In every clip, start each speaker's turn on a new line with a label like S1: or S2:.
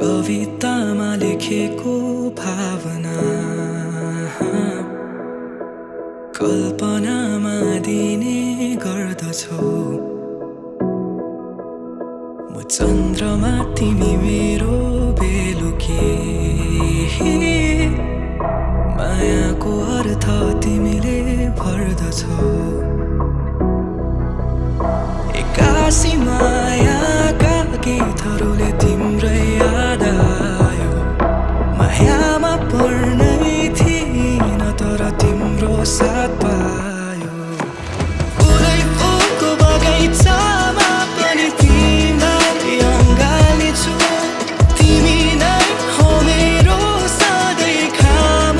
S1: कवितामा लेखेको भावना कल्पनामा दिने गर्दछौ। म चन्द्रमा तिमी मेरो बेलुकी, मायाको अर्थ तिमीले भर्दछौ। एक्कासी मायाका गीतहरूले तिम्रै याद आयो। मायामा पर्नै थिइन तर तिम्रो साथ पायो। फुलै फुलको बगैँचामा पनि तिमीलाई अँगाल्नेछु। तिमी नै हो मेरो सधैँ घाम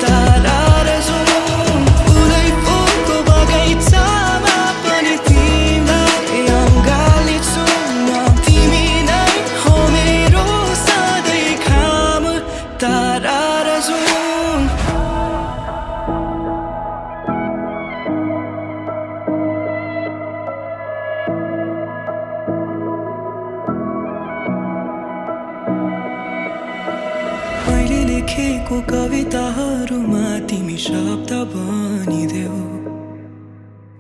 S1: तारा र जुन। फुलै फुलको बगैँचामा पनि तिमीलाई अँगाल्नेछु म। तिमी नै हो मेरो सधैँ घाम तारा र जुन। मैले लेखेको कविताहरूमा तिमी शब्द बनिदेऊ।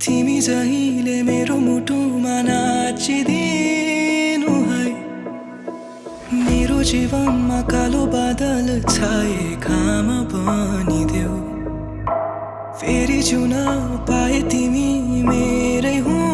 S1: तिमी जहिले मेरो मुटुमा नाचिदिनु है। मेरो जीवनमा कालो बादल छाए घाम बनिदेऊ। फेरि जिउन पाए तिमी मेरै हुँ।